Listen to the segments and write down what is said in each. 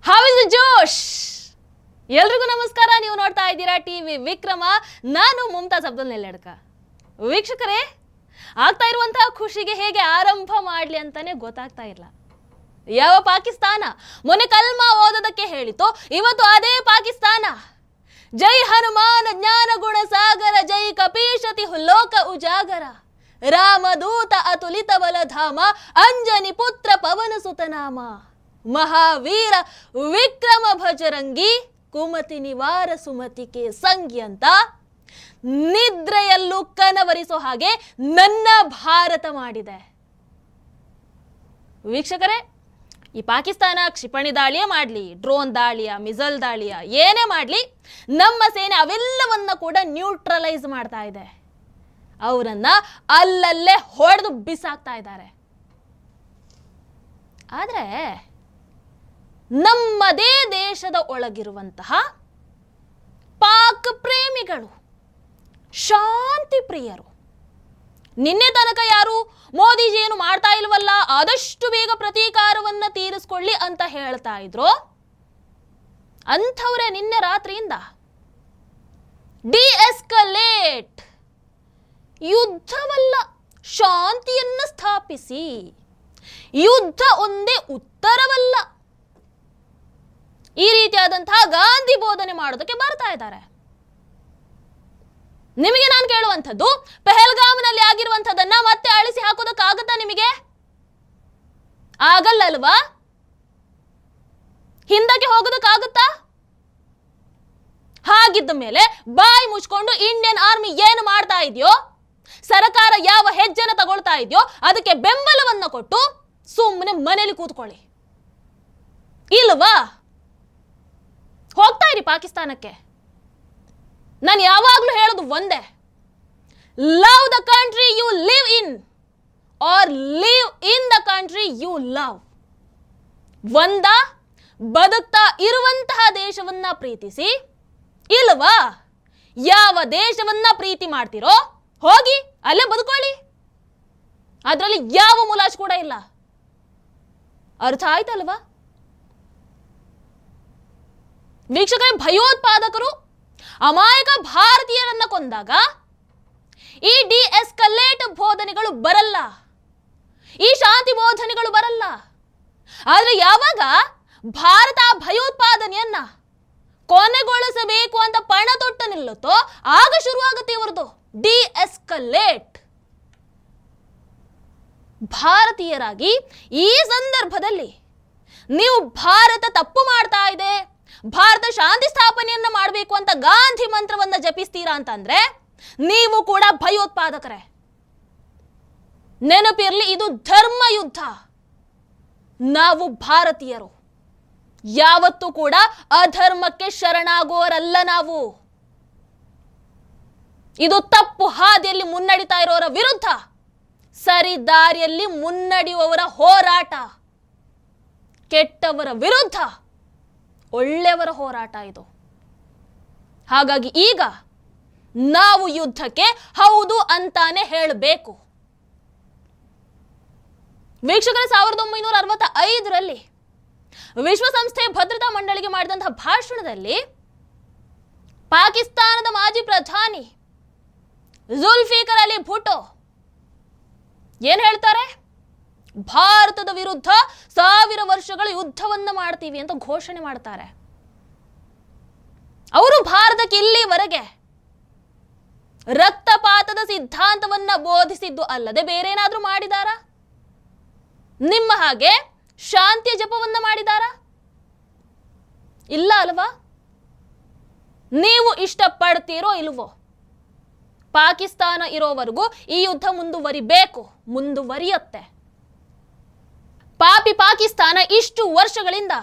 How is ಜೋಶ್? ಎಲ್ರಿಗೂ ನಮಸ್ಕಾರ. ನೀವು ನೋಡ್ತಾ ಇದ್ದೀರಾ ಟಿವಿ ವಿಕ್ರಮ. ನಾನು ಮುಮ್ತಾಜ್ ಅಬ್ದುಲ್ ನೆಲ್ಲಡ್ಕ. ವೀಕ್ಷಕರೇ, ಆಗ್ತಾ ಇರುವಂತಹ ಖುಷಿಗೆ ಹೇಗೆ ಆರಂಭ ಮಾಡಲಿ ಅಂತಾನೆ ಗೊತ್ತಾಗ್ತಾ ಇಲ್ಲ. ಯಾವ ಪಾಕಿಸ್ತಾನ ಮೊನ್ನೆ ಕಲ್ಮಾ ಓದೋದಕ್ಕೆ ಹೇಳಿತು, ಇವತ್ತು ಅದೇ ಪಾಕಿಸ್ತಾನ ಜೈ ಹನುಮಾನ ಜ್ಞಾನ ಗುಣ ಸಾಗರ, ಜೈ ಕಪೀಶತಿ ಲೋಕ ಉಜಾಗರ, ರಾಮದೂತ ಅತುಲಿತ ಬಲಧಾಮ, ಅಂಜನಿ ಪುತ್ರ ಪವನ ಸುತನಾಮ, ಮಹಾವೀರ ವಿಕ್ರಮ ಭಜರಂಗಿ, ಕುಮತಿ ನಿವಾರ ಸುಮತಿಗೆ ಸಂಗಿ ಅಂತ ನಿದ್ರೆಯಲ್ಲೂ ಕನವರಿಸೋ ಹಾಗೆ ನನ್ನ ಭಾರತ ಮಾಡಿದೆ. ವೀಕ್ಷಕರೇ, ಈ ಪಾಕಿಸ್ತಾನ ಕ್ಷಿಪಣಿ ದಾಳಿಯೇ ಮಾಡಲಿ, ಡ್ರೋನ್ ದಾಳಿಯ, ಮಿಸೈಲ್ ದಾಳಿಯ, ಏನೇ ಮಾಡಲಿ, ನಮ್ಮ ಸೇನೆ ಅವೆಲ್ಲವನ್ನ ಕೂಡ ನ್ಯೂಟ್ರಲೈಸ್ ಮಾಡ್ತಾ ಇದೆ. ಅವರನ್ನ ಅಲ್ಲಲ್ಲೇ ಹೊಡೆದು ಬಿಸಾಕ್ತಾ ಇದ್ದಾರೆ. ಆದರೆ ನಮ್ಮದೇ ದೇಶದ ಒಳಗಿರುವಂತಹ ಪಾಕ್ ಪ್ರೇಮಿಗಳು, ಶಾಂತಿ ಪ್ರಿಯರು, ನಿನ್ನೆ ತನಕ ಯಾರು ಮೋದಿಜಿ ಏನು ಮಾಡ್ತಾ ಇಲ್ವಲ್ಲ, ಆದಷ್ಟು ಬೇಗ ಪ್ರತೀಕಾರವನ್ನ ತೀರಿಸ್ಕೊಳ್ಳಿ ಅಂತ ಹೇಳ್ತಾ ಇದ್ರು, ಅಂಥವ್ರೆ ನಿನ್ನೆ ರಾತ್ರಿಯಿಂದ ಡಿಎಸ್ಕಲೇಟ್, ಯುದ್ಧವಲ್ಲ ಶಾಂತಿಯನ್ನ ಸ್ಥಾಪಿಸಿ, ಯುದ್ಧ ಒಂದೇ ಉತ್ತರವಲ್ಲ, ಈ ರೀತಿಯಾದಂತಹ ಗಾಂಧಿ ಬೋಧನೆ ಮಾಡೋದಕ್ಕೆ ಬರ್ತಾ ಇದ್ದಾರೆ. ನಿಮಗೆ ನಾನು ಕೇಳುವಂಥದ್ದು, ಪೆಹಲ್ಗಾಮ್ನಲ್ಲಿ ಆಗಿರುವಂಥದ್ದನ್ನ ಮತ್ತೆ ಅಳಿಸಿ ಹಾಕೋದಕ್ಕಾಗತ್ತಾ ನಿಮಗೆ? ಆಗಲ್ಲಲ್ವಾ? ಹಿಂದಕ್ಕೆ ಹೋಗೋದಕ್ಕಾಗತ್ತಾ? ಹಾಗಿದ್ದ ಮೇಲೆ ಬಾಯಿ ಮುಚ್ಕೊಂಡು ಇಂಡಿಯನ್ ಆರ್ಮಿ ಏನು ಮಾಡ್ತಾ ಇದೆಯೋ, ಸರ್ಕಾರ ಯಾವ ಹೆಜ್ಜೆನ ತಗೊಳ್ತಾ ಇದೆಯೋ ಅದಕ್ಕೆ ಬೆಂಬಲವನ್ನ ಕೊಟ್ಟು ಸುಮ್ಮನೆ ಮನೇಲಿ ಕೂತ್ಕೊಳ್ಳಿ. ಇಲ್ವಾ? ಹೋಗ್ತಾ ಇರಿ ಪಾಕಿಸ್ತಾನಕ್ಕೆ. ನಾನು ಯಾವಾಗಲೂ ಹೇಳೋದು ಒಂದೇ, love the country you live in or live in the country you love. ಒಂದ ಬದುಕ್ತಾ ಇರುವಂತಹ ದೇಶವನ್ನ ಪ್ರೀತಿಸಿ, ಇಲ್ವಾ ಯಾವ ದೇಶವನ್ನ ಪ್ರೀತಿ ಮಾಡ್ತಿರೋ ಹೋಗಿ ಅಲ್ಲೇ ಬದುಕೊಳ್ಳಿ. ಅದರಲ್ಲಿ ಯಾವ ಮುಲಾಜ್ ಕೂಡ ಇಲ್ಲ. ಅರ್ಥ ಆಯ್ತಲ್ವಾ? ವೀಕ್ಷಕರೇ, ಭಯೋತ್ಪಾದಕರು ಅಮಾಯಕ ಭಾರತೀಯರನ್ನ ಕೊಂದಾಗ ಈ ಡಿಎಸ್ಕಲೇಟ್ ಬೋಧನೆಗಳು ಬರಲ್ಲ, ಈ ಶಾಂತಿ ಬೋಧನೆಗಳು ಬರಲ್ಲ. ಆದ್ರೆ ಯಾವಾಗ ಭಾರತ ಭಯೋತ್ಪಾದನೆಯನ್ನ ಕೊನೆಗೊಳಿಸಬೇಕು ಅಂತ ಪಣ ತೊಟ್ಟು ನಿಲ್ಲುತ್ತೋ ಆಗ ಶುರುವಾಗುತ್ತೆ ಇವರದು ಡಿಎಸ್ಕಲೇಟ್. ಭಾರತೀಯರಾಗಿ ಈ ಸಂದರ್ಭದಲ್ಲಿ ನೀವು ಭಾರತ ತಪ್ಪು ಮಾಡ್ತಾ ಇದೆ, ಭಾರತ ಶಾಂತಿ ಸ್ಥಾಪನೆಯನ್ನ ಮಾಡಬೇಕು ಅಂತ ಗಾಂಧಿ ಮಂತ್ರವನ್ನ ಜಪಿಸ್ತೀರಾ ಅಂತಂದ್ರೆ ನೀವು ಕೂಡ ಭಯೋತ್ಪಾದಕರೇ. ನೆನಪಿರ್ಲಿ, ಇದು ಧರ್ಮ ಯುದ್ಧ. ನಾವು ಭಾರತೀಯರು ಯಾವತ್ತೂ ಕೂಡ ಅಧರ್ಮಕ್ಕೆ ಶರಣಾಗೋರಲ್ಲ. ನಾವು ಇದು ತಪ್ಪು ಹಾದಿಯಲ್ಲಿ ಮುನ್ನಡಿತಾ ಇರೋರ ವಿರುದ್ಧ ಸರಿ ದಾರಿಯಲ್ಲಿ ಮುನ್ನಡೆಯುವವರ ಹೋರಾಟ, ಕೆಟ್ಟವರ ವಿರುದ್ಧ ಒಳ್ಳೆಯವರ ಹೋರಾಟ ಇದು. ಹಾಗಾಗಿ ಈಗ ನಾವು ಯುದ್ಧಕ್ಕೆ ಹೌದು ಅಂತಾನೆ ಹೇಳಬೇಕು. ವೀಕ್ಷಕರೇ, 1965ರಲ್ಲಿ ವಿಶ್ವಸಂಸ್ಥೆ ಭದ್ರತಾ ಮಂಡಳಿಗೆ ಮಾಡಿದಂತಹ ಭಾಷಣದಲ್ಲಿ ಪಾಕಿಸ್ತಾನದ ಮಾಜಿ ಪ್ರಧಾನಿ ಜುಲ್ಫಿಕರ್ ಅಲಿ ಭುಟ್ಟೋ ಏನ್ ಹೇಳ್ತಾರೆ? ಭಾರತದ ವಿರುದ್ಧ 1000 ವರ್ಷಗಳ ಯುದ್ಧವನ್ನ ಮಾಡ್ತೀವಿ ಅಂತ ಘೋಷಣೆ ಮಾಡ್ತಾರೆ. ಅವರು ಭಾರತಕ್ಕೆ ಇಲ್ಲಿವರೆಗೆ ರಕ್ತಪಾತದ ಸಿದ್ಧಾಂತವನ್ನ ಬೋಧಿಸಿದ್ದು ಅಲ್ಲದೆ ಬೇರೆ ಏನಾದ್ರೂ ಮಾಡಿದಾರಾ? ನಿಮ್ಮ ಹಾಗೆ ಶಾಂತಿಯ ಜಪವನ್ನ ಮಾಡಿದಾರಾ? ಇಲ್ಲ ಅಲ್ವಾ? ನೀವು ಇಷ್ಟಪಡ್ತೀರೋ ಇಲ್ವೋ, ಪಾಕಿಸ್ತಾನ ಇರೋವರೆಗೂ ಈ ಯುದ್ಧ ಮುಂದುವರಿಬೇಕು, ಮುಂದುವರಿಯುತ್ತೆ. ಪಾಪಿ ಪಾಕಿಸ್ತಾನ ಇಷ್ಟು ವರ್ಷಗಳಿಂದ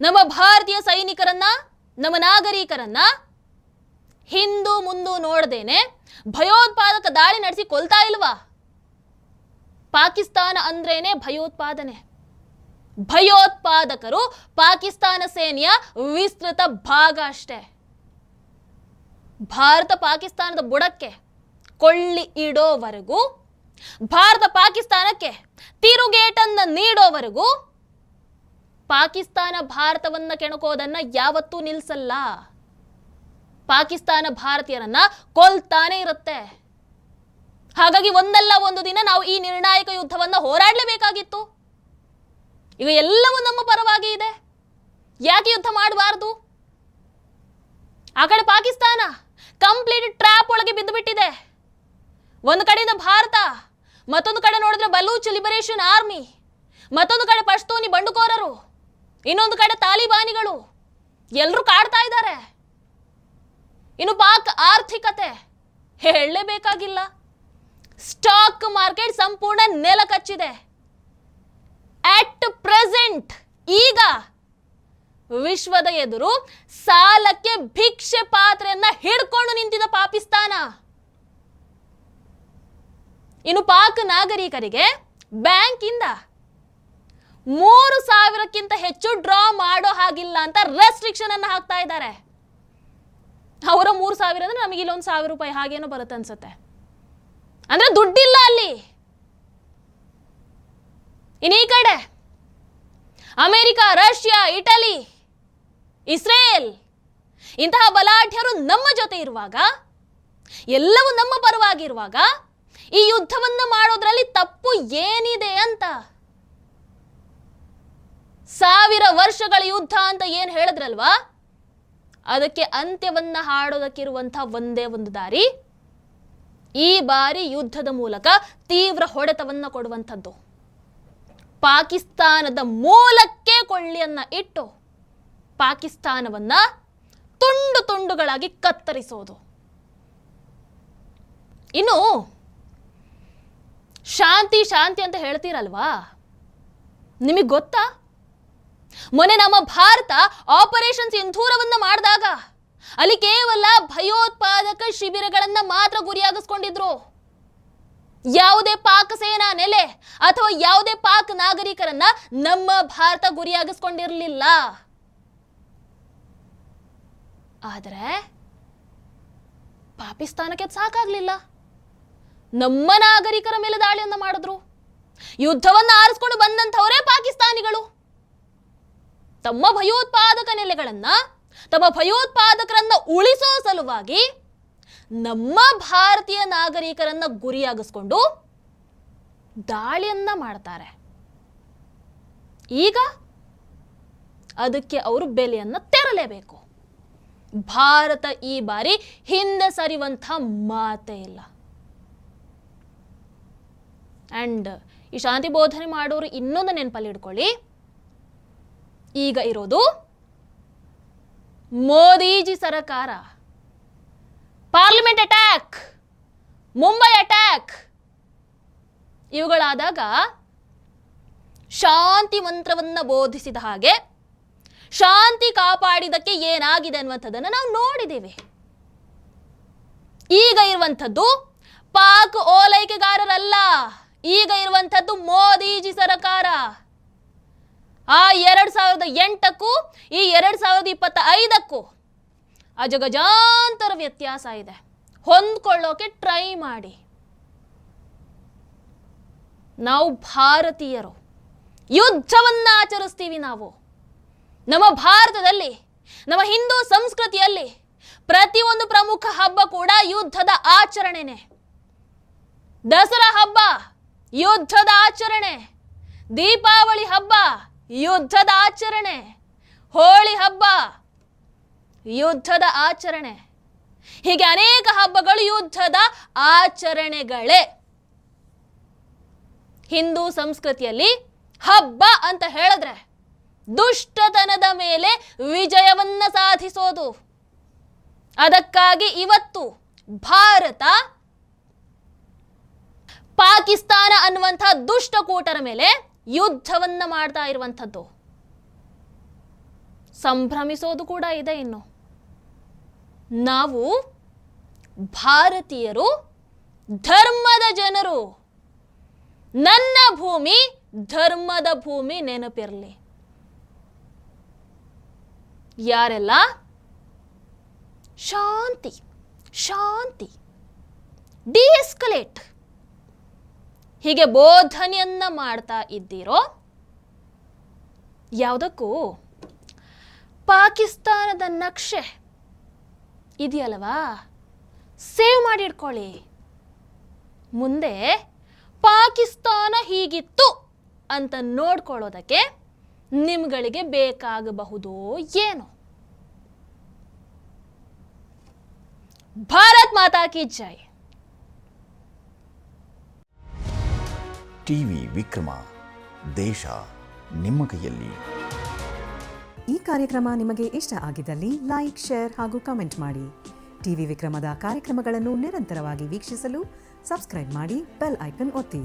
ನಮ್ಮ ಭಾರತೀಯ ಸೈನಿಕರನ್ನ, ನಮ್ಮ ನಾಗರಿಕರನ್ನ ಹಿಂದೂ ಮುಂದೂ ನೋಡದೇನೆ ಭಯೋತ್ಪಾದಕ ದಾಳಿ ನಡೆಸಿ ಕೊಲ್ತಾ ಇಲ್ವಾ? ಪಾಕಿಸ್ತಾನ ಅಂದ್ರೇನೆ ಭಯೋತ್ಪಾದನೆ. ಭಯೋತ್ಪಾದಕರು ಪಾಕಿಸ್ತಾನ ಸೇನೆಯ ವಿಸ್ತೃತ ಭಾಗ ಅಷ್ಟೇ. ಭಾರತ ಪಾಕಿಸ್ತಾನದ ಬುಡಕ್ಕೆ ಕೊಳ್ಳಿ ಇಡೋವರೆಗೂ, ಭಾರತ ಪಾಕಿಸ್ತಾನಕ್ಕೆ ತಿರುಗೇಟನ್ನ ನೀಡೋವರೆಗೂ ಪಾಕಿಸ್ತಾನ ಭಾರತವನ್ನ ಕೆಣಕೋದನ್ನ ಯಾವತ್ತೂ ನಿಲ್ಸಲ್ಲ. ಪಾಕಿಸ್ತಾನ ಭಾರತೀಯರನ್ನ ಕೊಲ್ತಾನೆ ಇರುತ್ತೆ. ಹಾಗಾಗಿ ಒಂದಲ್ಲ ಒಂದು ದಿನ ನಾವು ಈ ನಿರ್ಣಾಯಕ ಯುದ್ಧವನ್ನ ಹೋರಾಡಲೇಬೇಕಾಗಿತ್ತು. ಈಗ ಎಲ್ಲವೂ ನಮ್ಮ ಪರವಾಗಿ ಇದೆ, ಯಾಕೆ ಯುದ್ಧ ಮಾಡಬಾರದು? ಆ ಕಡೆ ಪಾಕಿಸ್ತಾನ ಕಂಪ್ಲೀಟ್ ಟ್ರ್ಯಾಪ್ ಒಳಗೆ ಬಿದ್ದು ಬಿಟ್ಟಿದೆ. ಒಂದು ಕಡೆಯಿಂದ ಭಾರತ, ಮತ್ತೊಂದು ಕಡೆ ನೋಡಿದ್ರೆ ಬಲೂಚ್ ಲಿಬರೇಷನ್ ಆರ್ಮಿ, ಮತ್ತೊಂದು ಕಡೆ ಪಶ್ತೂನಿ ಬಂಡುಕೋರರು, ಇನ್ನೊಂದು ಕಡೆ ತಾಲಿಬಾನಿಗಳು, ಎಲ್ಲರೂ ಕಾಡ್ತಾ ಇದ್ದಾರೆ. ಇನ್ನು ಪಾಕ್ ಆರ್ಥಿಕತೆ ಹೇಳಲೇಬೇಕಾಗಿಲ್ಲ. ಸ್ಟಾಕ್ ಮಾರ್ಕೆಟ್ ಸಂಪೂರ್ಣ ನೆಲ ಕಚ್ಚಿದೆ. ಅಟ್ ಪ್ರೆಸೆಂಟ್ ಈಗ ವಿಶ್ವದ ಎದುರು ಸಾಲಕ್ಕೆ ಭಿಕ್ಷೆ ಪಾತ್ರೆಯನ್ನ ಹಿಡ್ಕೊಂಡು ನಿಂತಿದ್ದ ಪಾಕಿಸ್ತಾನ. ಇನ್ನು ಪಾಕ್ ನಾಗರಿಕರಿಗೆ ಬ್ಯಾಂಕ್ ಇಂದ 3,000ಕ್ಕಿಂತ ಹೆಚ್ಚು ಡ್ರಾ ಮಾಡೋ ಹಾಗಿಲ್ಲ ಅಂತ ರೆಸ್ಟ್ರಿಕ್ಷನ್ ಅನ್ನ ಹಾಕ್ತಾ ಇದ್ದಾರೆ. ಅವರ 3,000 ಅಂದ್ರೆ ನಮಗೆ ಇಲ್ಲೊಂದು ₹1,000 ಹಾಗೇನೋ ಬರುತ್ತೆ ಅನ್ಸುತ್ತೆ. ಅಂದ್ರೆ ದುಡ್ಡಿಲ್ಲ ಅಲ್ಲಿ. ಇನ್ನು ಈ ಕಡೆ ಅಮೆರಿಕ, ರಷ್ಯಾ, ಇಟಲಿ, ಇಸ್ರೇಲ್ ಇಂತಹ ಬಲಾಢ್ಯರು ನಮ್ಮ ಜೊತೆ ಇರುವಾಗ, ಎಲ್ಲವೂ ನಮ್ಮ ಪರವಾಗಿರುವಾಗ ಈ ಯುದ್ಧವನ್ನ ಮಾಡೋದ್ರಲ್ಲಿ ತಪ್ಪು ಏನಿದೆ ಅಂತ, 1000 ವರ್ಷಗಳ ಯುದ್ಧ ಅಂತ ಏನ್ ಹೇಳಿದ್ರಲ್ವಾ, ಅದಕ್ಕೆ ಅಂತ್ಯವನ್ನ ಹಾಡೋದಕ್ಕಿರುವಂತಹ ಒಂದೇ ಒಂದು ದಾರಿ ಈ ಬಾರಿ ಯುದ್ಧದ ಮೂಲಕ ತೀವ್ರ ಹೊಡೆತವನ್ನ ಕೊಡುವಂಥದ್ದು. ಪಾಕಿಸ್ತಾನದ ಮೂಲಕ್ಕೆ ಕೊಳ್ಳಿಯನ್ನ ಇಟ್ಟು ಪಾಕಿಸ್ತಾನವನ್ನ ತುಂಡು ತುಂಡುಗಳಾಗಿ ಕತ್ತರಿಸೋದು. ಇನ್ನು ಶಾಂತಿ ಶಾಂತಿ ಅಂತ ಹೇಳ್ತೀರಲ್ವಾ, ನಿಮಗೆ ಗೊತ್ತಾ ಮೊನ್ನೆ ನಮ್ಮ ಭಾರತ ಆಪರೇಷನ್ ಸಿಂಧೂರವನ್ನ ಮಾಡಿದಾಗ ಅಲ್ಲಿ ಕೇವಲ ಭಯೋತ್ಪಾದಕ ಶಿಬಿರಗಳನ್ನ ಮಾತ್ರ ಗುರಿಯಾಗಿಸ್ಕೊಂಡಿದ್ರು. ಯಾವುದೇ ಪಾಕ್ ಸೇನಾ ನೆಲೆ ಅಥವಾ ಯಾವುದೇ ಪಾಕ್ ನಾಗರಿಕರನ್ನ ನಮ್ಮ ಭಾರತ ಗುರಿಯಾಗಿಸ್ಕೊಂಡಿರಲಿಲ್ಲ. ಆದರೆ ಪಾಕಿಸ್ತಾನಕ್ಕೆ ಸಾಕಾಗ್ಲಿಲ್ಲ, ನಮ್ಮ ನಾಗರಿಕರ ಮೇಲೆ ದಾಳಿಯನ್ನ ಮಾಡಿದ್ರು. ಯುದ್ಧವನ್ನ ಆರಿಸ್ಕೊಂಡು ಬಂದಂಥವರೇ ಪಾಕಿಸ್ತಾನಿಗಳು. ತಮ್ಮ ಭಯೋತ್ಪಾದಕ ನೆಲೆಗಳನ್ನ, ತಮ್ಮ ಭಯೋತ್ಪಾದಕರನ್ನ ಉಳಿಸೋ ಸಲುವಾಗಿ ನಮ್ಮ ಭಾರತೀಯ ನಾಗರಿಕರನ್ನ ಗುರಿಯಾಗಿಸ್ಕೊಂಡು ದಾಳಿಯನ್ನ ಮಾಡ್ತಾರೆ. ಈಗ ಅದಕ್ಕೆ ಅವರು ಬೆಲೆಯನ್ನ ತೆರಲೇಬೇಕು. ಭಾರತ ಈ ಬಾರಿ ಹಿಂದೆ ಸರಿಯುವಂಥ ಮಾತೇ ಇಲ್ಲ. ಅಂಡ್ ಈ ಶಾಂತಿ ಬೋಧನೆ ಮಾಡೋರು ಇನ್ನೊಂದು ನೆನಪಲ್ಲಿ ಇಟ್ಕೊಳ್ಳಿ, ಈಗ ಇರೋದು ಮೋದಿಜಿ ಸರ್ಕಾರ. ಪಾರ್ಲಿಮೆಂಟ್ ಅಟ್ಯಾಕ್, ಮುಂಬೈ ಅಟ್ಯಾಕ್ ಇವುಗಳಾದಾಗ ಶಾಂತಿ ಮಂತ್ರವನ್ನ ಬೋಧಿಸಿದ ಹಾಗೆ ಶಾಂತಿ ಕಾಪಾಡಿದಕ್ಕೆ ಏನಾಗಿದೆ ಅನ್ನುವಂಥದ್ದನ್ನು ನಾವು ನೋಡಿದ್ದೇವೆ. ಈಗ ಇರುವಂಥದ್ದು ಪಾಕ್ ಓಲೈಕೆಗಾರರಲ್ಲ, ಈಗ ಇರುವಂಥದ್ದು ಮೋದಿಜಿ ಸರ್ಕಾರ. ಆ 2008ಕ್ಕೂ ಈ 2025ಕ್ಕೂ ಅಜಗಜಾಂತರ ವ್ಯತ್ಯಾಸ ಇದೆ. ಹೊಂದ್ಕೊಳ್ಳೋಕೆ ಟ್ರೈ ಮಾಡಿ. ನಾವು ಭಾರತೀಯರು ಯುದ್ಧವನ್ನ ಆಚರಿಸ್ತೀವಿ. ನಾವು ನಮ್ಮ ಭಾರತದಲ್ಲಿ, ನಮ್ಮ ಹಿಂದೂ ಸಂಸ್ಕೃತಿಯಲ್ಲಿ ಪ್ರತಿಯೊಂದು ಪ್ರಮುಖ ಹಬ್ಬ ಕೂಡ ಯುದ್ಧದ ಆಚರಣೆನೆ. ದಸರಾ ಹಬ್ಬ ಯುದ್ಧದ ಆಚರಣೆ, ದೀಪಾವಳಿ ಹಬ್ಬ ಯುದ್ಧದ ಆಚರಣೆ, ಹೋಳಿ ಹಬ್ಬ ಯುದ್ಧದ ಆಚರಣೆ, ಹೀಗೆ ಅನೇಕ ಹಬ್ಬಗಳು ಯುದ್ಧದ ಆಚರಣೆಗಳೇ. ಹಿಂದೂ ಸಂಸ್ಕೃತಿಯಲ್ಲಿ ಹಬ್ಬ ಅಂತ ಹೇಳಿದ್ರೆ ದುಷ್ಟತನದ ಮೇಲೆ ವಿಜಯವನ್ನ ಸಾಧಿಸೋದು. ಅದಕ್ಕಾಗಿ ಇವತ್ತು ಭಾರತ ಪಾಕಿಸ್ತಾನ ಅನ್ನುವಂಥ ದುಷ್ಟಕೂಟರ ಮೇಲೆ ಯುದ್ಧವನ್ನ ಮಾಡ್ತಾ ಇರುವಂಥದ್ದು. ಸಂಭ್ರಮಿಸೋದು ಕೂಡ ಇದೆ. ಇನ್ನು ನಾವು ಭಾರತೀಯರು ಧರ್ಮದ ಜನರು. ನನ್ನ ಭೂಮಿ ಧರ್ಮದ ಭೂಮಿ ನೆನಪಿರಲಿ. ಯಾರೆಲ್ಲ ಶಾಂತಿ ಶಾಂತಿ ಡಿಎಸ್ಕಲೇಟ್ ಹೀಗೆ ಬೋಧನೆಯನ್ನ ಮಾಡ್ತಾ ಇದ್ದೀರೋ, ಯಾವುದಕ್ಕೂ ಪಾಕಿಸ್ತಾನದ ನಕ್ಷೆ ಇದೆಯಲ್ವಾ, ಸೇವ್ ಮಾಡಿ ಇಟ್ಕೊಳ್ಳಿ. ಮುಂದೆ ಪಾಕಿಸ್ತಾನ ಹೀಗಿತ್ತು ಅಂತ ನೋಡ್ಕೊಳ್ಳೋದಕ್ಕೆ ನಿಮ್ಗಳಿಗೆ ಬೇಕಾಗಬಹುದೋ ಏನೋ. ಭಾರತ್ ಮಾತಾ ಕಿ ಜೈ. ಟಿವಿ ವಿಕ್ರಮ, ದೇಶ ನಿಮ್ಮ ಕೈಯಲ್ಲಿ. ಈ ಕಾರ್ಯಕ್ರಮ ನಿಮಗೆ ಇಷ್ಟ ಆಗಿದ್ದಲ್ಲಿ ಲೈಕ್, ಶೇರ್ ಹಾಗೂ ಕಮೆಂಟ್ ಮಾಡಿ. ಟಿವಿ ವಿಕ್ರಮದ ಕಾರ್ಯಕ್ರಮಗಳನ್ನು ನಿರಂತರವಾಗಿ ವೀಕ್ಷಿಸಲು ಸಬ್ಸ್ಕ್ರೈಬ್ ಮಾಡಿ, ಬೆಲ್ ಐಕನ್ ಒತ್ತಿ.